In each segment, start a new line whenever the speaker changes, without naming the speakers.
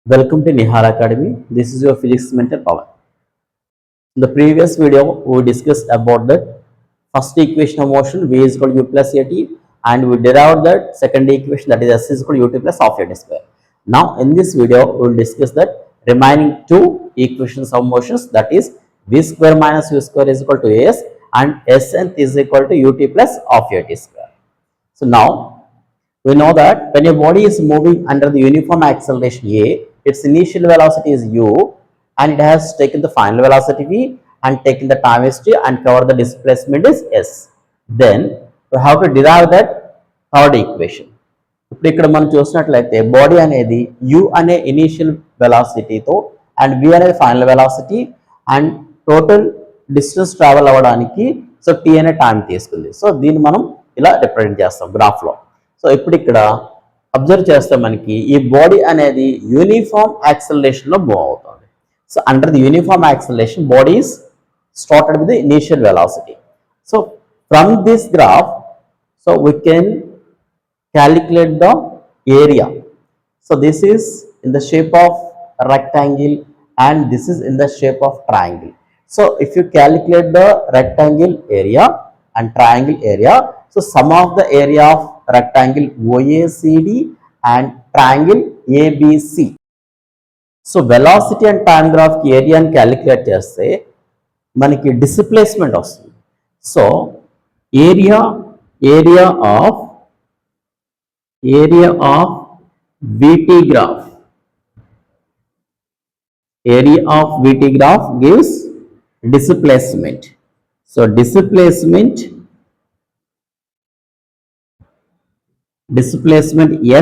Welcome to NihalAcademy. This is your physics mentor Power. In the previous video, we discussed about the first equation of motion V is equal to U plus AT, and we derived that second equation, that is S is equal to UT plus half AT square. Now in this video, we will discuss that remaining two equations of motions, that is V square minus U square is equal to AS and Sn is equal to UT plus half AT square. So now we know that when a body is moving under the uniform acceleration A, its initial velocity is u and it has taken the final velocity v and taken the time is t and cover the displacement is s. Then we have to derive that third equation. ఇప్పుడు ఇక్కడ మనం చూసినట్లయితే body అనేది u అనే initial వెలాసిటీతో and v అనేది final velocity and total distance travel అవ్వడానికి so t అనే time తీసుకుంది. సో దీన్ని మనం ఇలా రిప్రజెంట్ చేస్తాం గ్రాఫ్లో. సో ఇప్పుడు ఇక్కడ అబ్జర్వ్ చేస్తే మనకి ఈ బాడీ అనేది యూనిఫామ్ యాక్సలరేషన్లో మూవ్ అవుతుంది. So under the uniform acceleration body is started with the initial velocity. So from this graph so we can calculate the area. So this is in the shape of rectangle and this is in the shape of triangle. So if you calculate the rectangle area and triangle area, so sum of the area of rectangle OACD and triangle ABC. So velocity and time graph ki area and calculate చేస్తే మనకి displacement వస్తుంది. So area of VT graph. Area of VT graph gives displacement. So displacement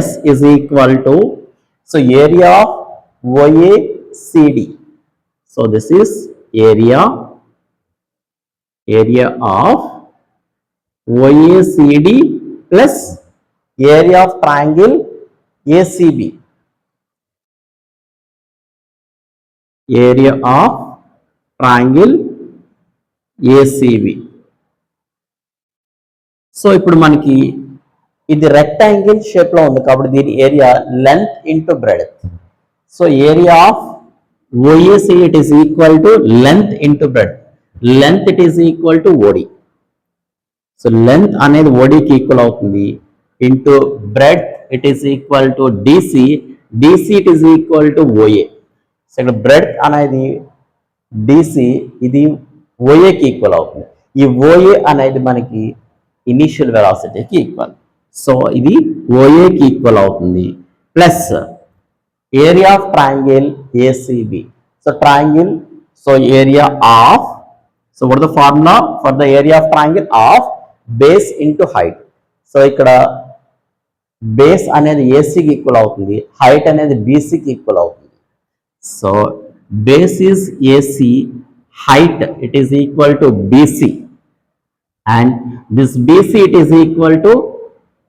S is equal to, so area of OACD. So this is area of OACD plus area of triangle ACB. Area of triangle ACB. So ఇప్పుడు మనకి ఇది rectangle shape లో ఉంది కాబట్టి దీని area length into breadth. So area of OAC it is equal to length into breadth. Length it is equal to OD. So length అనేది ODకి equal అవుతుంది into breadth it is equal to DC it is equal to OA. So breadth అనేది DC ఇది OA కి equal అవుతుంది. ఈ OA అనేది మనకి initial వెలాసిటీకి equal. So ఇది OA కి ఈక్వల్ అవుతుంది plus area of triangle ACB. So triangle, so area of, so what the formula for the area of triangle of base into height. So ఇక్కడ base అనేది ఏసీకి equal అవుతుంది, height అనేది బీసీకి equal అవుతుంది. So base is AC, height it is equal to BC and this BC it is equal to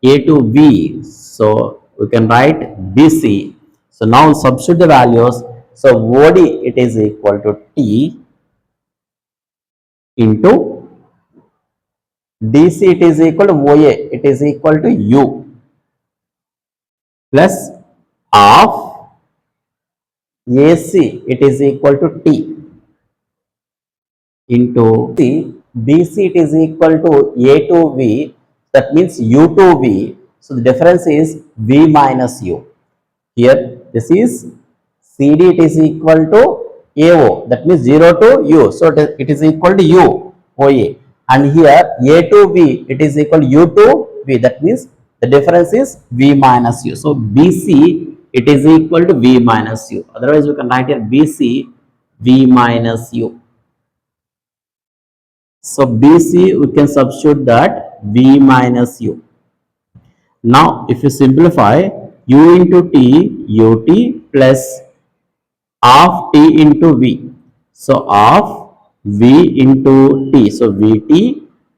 A to B. So we can write BC. So now substitute the values. So OD it is equal to T into DC it is equal to OA it is equal to U plus of AC it is equal to T into BC it is equal to A to V, that means U to V. So the difference is V minus U. Here this is CD it is equal to AO, that means 0 to U. So it is equal to U OA, and here A to V it is equal to U to V, that means the difference is V minus U. So BC it is equal to V minus U. Otherwise we can write here BC V minus U. So BC we can substitute that V minus U. Now if you simplify, U into T UT plus of T into V. So of V into T, so VT,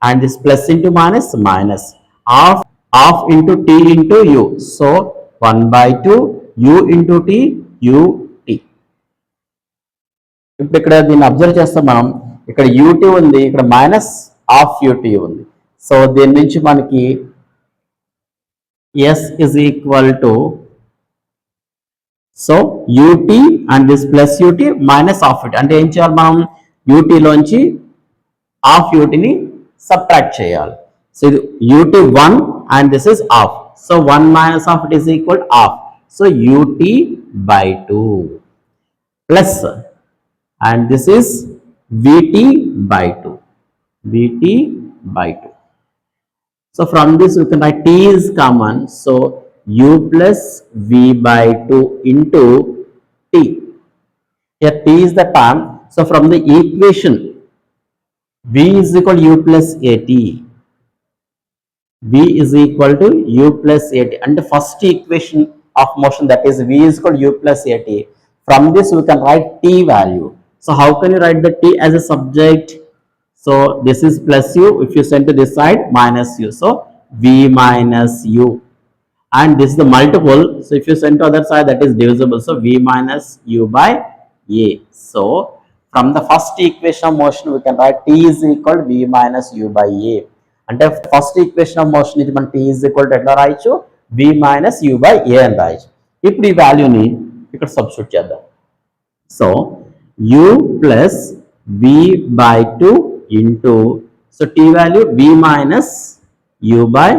and this plus into minus of into T into U. So 1/2 U into T UT. ఇప్పుడు ఇక్కడ దీన్ని observe చేస్తాం మనం, ఇక్కడ UT ఉంది, ఇక్కడ minus half UT ఉంది. So దీని నుంచి మనకి S is equal to so ut and this plus ut minus half ut అంటే ఏం చేయాలి మనం ut లోంచి హాఫ్ ut ని సబ్ట్రాక్ట్ చేయాలి. సో ఇది ut 1 and this is half. So 1 minus half it is equal to half. So ut by 2 plus and this is vt by 2. vt by 2. So from this we can write t is common. So u plus v by 2 into t. Here t is the term. So from the equation v is equal to u plus at. v is equal to u plus at. And the first equation of motion, that is v is equal to u plus at. From this we can write t value. So how can you write the t as a subject? So this is plus u, if you send to this side minus u. So v minus u. And this is the multiple. So if you send to other side, that is divisible. So v minus u by a. So from the first equation of motion we can write t is equal to v minus u by a. అంటే first equation of motion ఇది మన t is equal to ఎట్లా రాయొచ్చు v minus u by a అని రాయొచ్చు. ఇప్పుడు ఈ వాల్యూని ఇక్కడ సబ్స్టిట్యూట్ చేద్దాం. So u plus v by 2 into, so t value v minus u by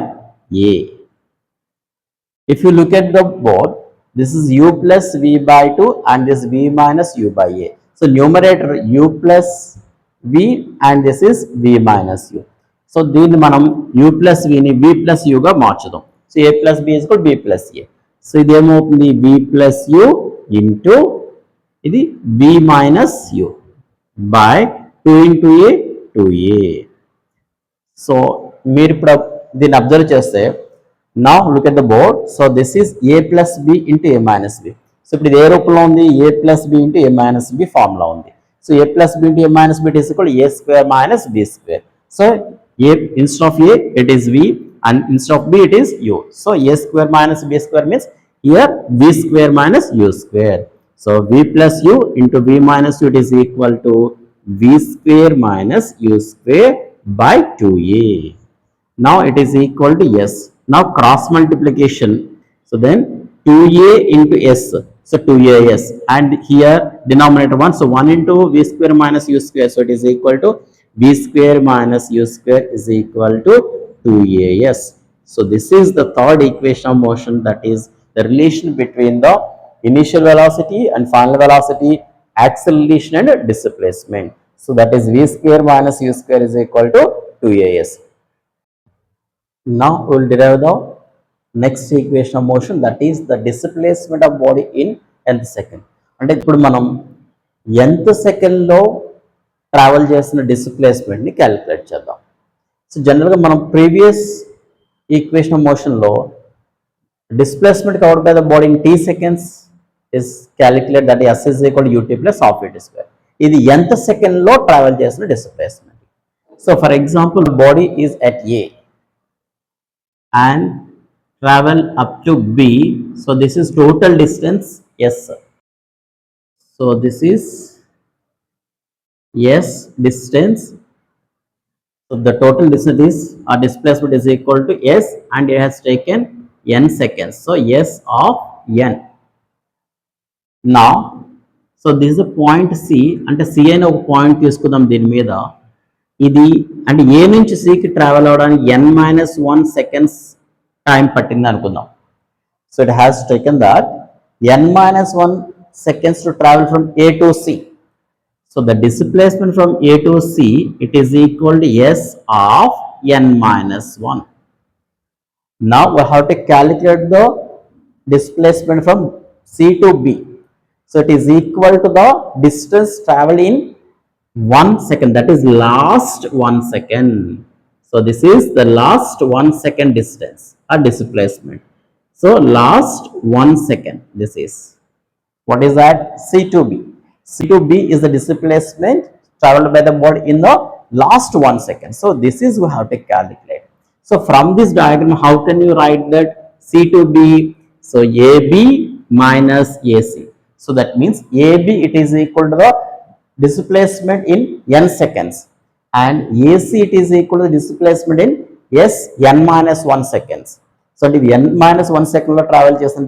a. If you look at the board, this is u plus v by 2 and this v minus u by a. So numerator u plus v and this is v minus u. So దీన్ని మనం u plus v ని v plus u గా మార్చుదాం. So a plus b is equal to b plus a. So ఇది ఏమవుతుంది v plus u into ఇది v minus u by 2 into a 2a. So మీరు ఇప్పుడు దీన్ని అబ్జర్వ్ చేస్తే now look at the board. So this is a plus b into a minus b. So ఇప్పుడు ఇది ఏ రూపంలో ఉంది a plus b into a minus b formula ఉంది. So a plus b into a minus b is equal to a square minus b square. So a instead of a it is v and instead of b it is u. So a square minus b square means here v square minus u square. So v plus u into v minus u it is equal to v square minus u square by 2a. Now it is equal to s. Now cross multiplication. So then 2a into s. So 2as and here denominator 1. So 1 into v square minus u square. So it is equal to v square minus u square is equal to 2as. So this is the third equation of motion, that is the relation between the initial velocity and final velocity, acceleration and displacement. So that is v square minus u square is equal to 2as. Now we will derive the next equation of motion, that is the displacement of body in nth second. అంటే ఇప్పుడు మనం nth second లో travel చేసిన displacement ని calculate చేద్దాం. So జనరల్గా మనం previous equation of మోషన్లో displacement covered by the body in t seconds is calculate, that s is equal to ut plus half ut square. ఇది nth సెకండ్ లో travel చేసిన displacement. So for example body is at a and travel up to b. So this is total distance s. So this is s distance. So the total distance is displacement is equal to s and it has taken n seconds. So s of n. Now so this is a point c అంటే c అనే ఒక point తీసుకుందాం దీని మీద. ఇది అంటే a నుంచి c కి ట్రావెల్ అవడానికి n-1 సెకండ్స్ టైం పట్టింది అనుకుందాం. So it has taken that n-1 seconds to travel from a to c. So the displacement from a to c, it is equal to s of n-1. Now we have to calculate the displacement from c to b. So it is equal to the distance traveled in 1 second, that is last 1 second. So this is the last 1 second distance or displacement. So last 1 second, this is, what is that? C to b. C to b is the displacement traveled by the body in the last 1 second. So this is we have to calculate. So from this diagram, how can you write that C to b? So AB minus AC. So that means AB it is equal to the displacement in n seconds and AC it is equal to the displacement in s n-1 seconds. So if n-1 second లో travel చేసిన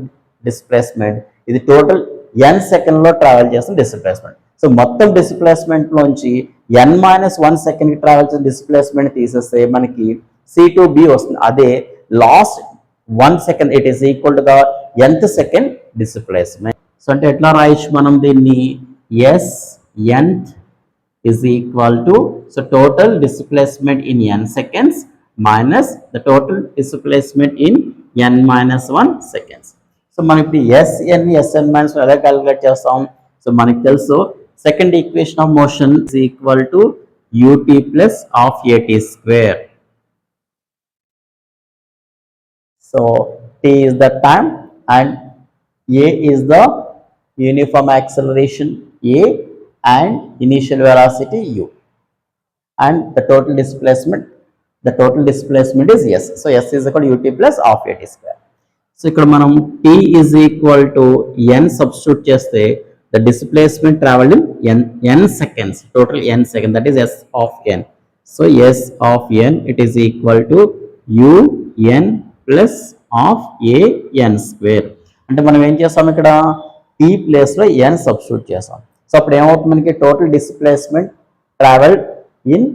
displacement ఇది total n సెకండ్లో travel చేసిన displacement. So మొత్తం డిస్ప్లేస్మెంట్లోంచి n-1 సెకండ్కి travel చేసిన displacement తీసేస్తే మనకి C2b వస్తుంది. అదే last 1 second it is equal to the nth second displacement. So అంటే ఎట్లా రాయొచ్చు మనం దీన్ని? s nth is equal to, so total displacement in n seconds minus the total displacement in n minus 1 seconds. So మనకి sn minus 1 ఎలా calculate చేస్తాం? So మనకి తెలుసు second equation of motion is equal to ut plus of at square. So t is the time and a is the uniform acceleration a and initial velocity u, and the total displacement is s. So s is equal to ut plus of at square. So ఇక్కడ మనం t is equal to n substitute చేస్తే the displacement traveled in n seconds, total n seconds, that is s of n. So s of n it is equal to u n plus of a n square. అంటే మనం ఏం చేస్తాం ఇక్కడ t ప్లేస్లో n substitute చేస్తాం. So అప్పుడు ఏమవుతుంది? మనకి total displacement travel in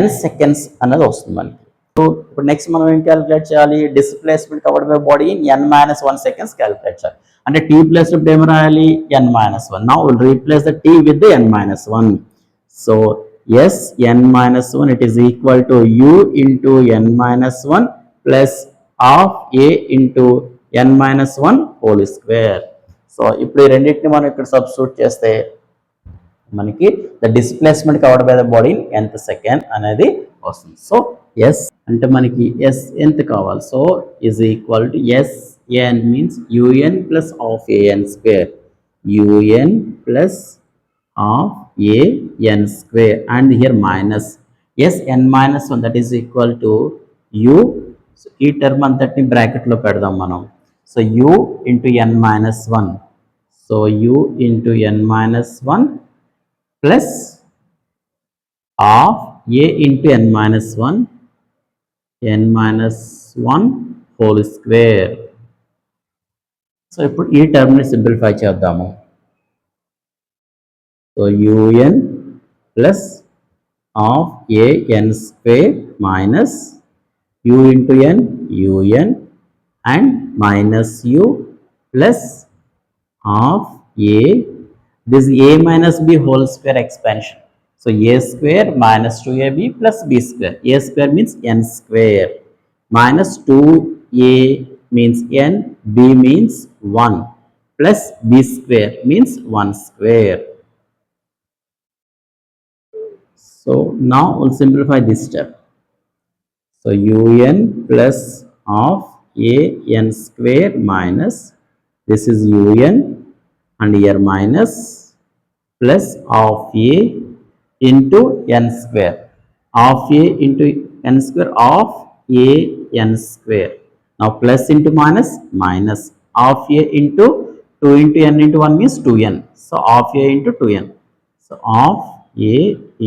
n seconds అనేది వస్తుంది మనకి. సో ఇప్పుడు నెక్స్ట్ మనం ఏం క్యాలిక్యులేట్ చేయాలి? Displacement covered by body in n-1 seconds calculate చేయాలి. అంటే t ప్లేస్ ఇప్పుడు ఏం రాయాలి? n-1. Now will replace the t with the n-1. So s n-1 it is equal to u into n-1 plus of a into n-1 whole square. So ఇప్పుడు ఈ రెండింటిని మనం ఇక్కడ సబ్స్టిట్యూట్ చేస్తే మనకి the displacement covered by the body in nth second అనేది వస్తుంది. So s అంటే మనకి s nth కావాలి. So is equal to s n means un plus of an square, un plus of an square and here minus s n-1 that is equal to u. So ఈ term అంతటిని బ్రాకెట్లో పెడదాం మనం. So u into n-1, so u into n-1 plus of a into n-1 whole square. So ఇప్పుడు ఈ టర్మ్ని simplify చేద్దాము. So un plus of a n square minus u into n un and minus u plus of a, this a minus b whole square expansion. So a square minus 2ab plus b square. A square means n square minus 2a means n, b means 1 plus b square means 1 square. So now we'll simplify this step. So un plus of a n square minus, this is un and here minus plus of a into n square, of a into n square of a n square. Now plus into minus, minus of a into 2 into n into 1 means 2n. So of a into 2n. So of a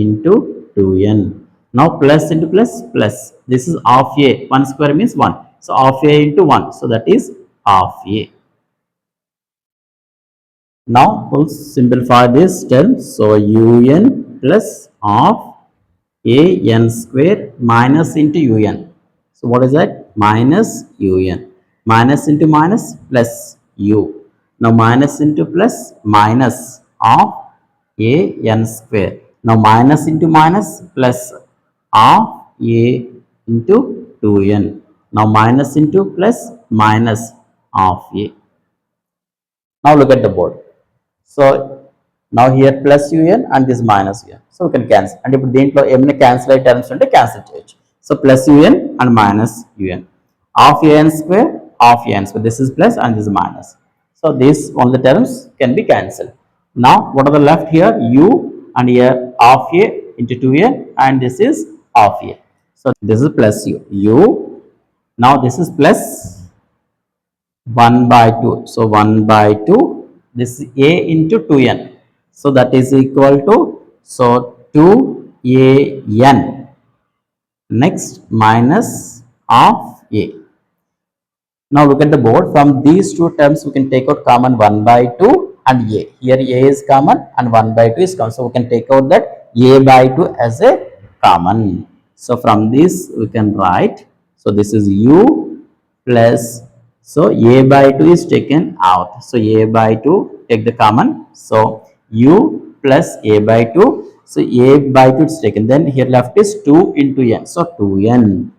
into 2n. Now plus into plus, plus. This is of a. 1 square means 1. So of a into 1. So that is of a. Now we'll simplify this term. So un plus of a n square minus into un. So what is that? Minus un. Minus into minus plus u. Now minus into plus minus of a n square. Now minus into minus plus of a into 2n. Now minus into plus minus of a. Now look at the board. So now here plus un and this minus un. So we can cancel. And if దీంట్లో ఏమైనా cancel అయ్యే terms ఉంటే cancel చేయొచ్చు. So plus un and minus un. Of an square, of an square. This is plus and this is minus. So these all the terms can be cancelled. Now what are the left here? U and here of a into 2a and this is of a. So this is plus u. U. Now this is plus 1 by 2. So 1 by 2. This is a into 2n. So that is equal to, so 2an. Next minus of a. Now look at the board. From these two terms, we can take out common 1 by 2 and a. Here a is common and 1 by 2 is common. So we can take out that a by 2 as a common. So from this we can write. So this is u plus. So a by 2 is taken out. So a by 2 take the common. So u plus a by 2. So a by 2 is taken. Then here left is 2 into n. So 2n.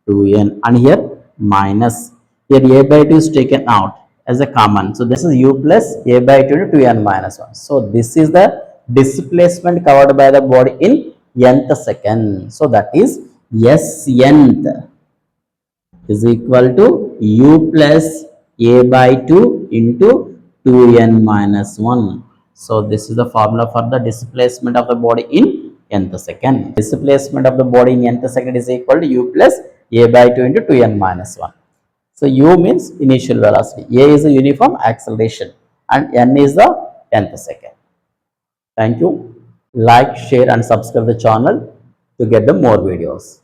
2n and here minus. Here a by 2 is taken out as a common. So this is u plus a by 2 to 2n minus 1. So this is the displacement covered by the body in nth second. So that is s nth is equal to u plus a by 2 into 2n minus 1. So this is the formula for the displacement of the body in nth second. Displacement of the body in nth second is equal to u plus a by 2 into 2n minus 1. So u means initial velocity, a is the uniform acceleration and n is the nth second. Thank you. Like, share and subscribe the channel to get the more videos.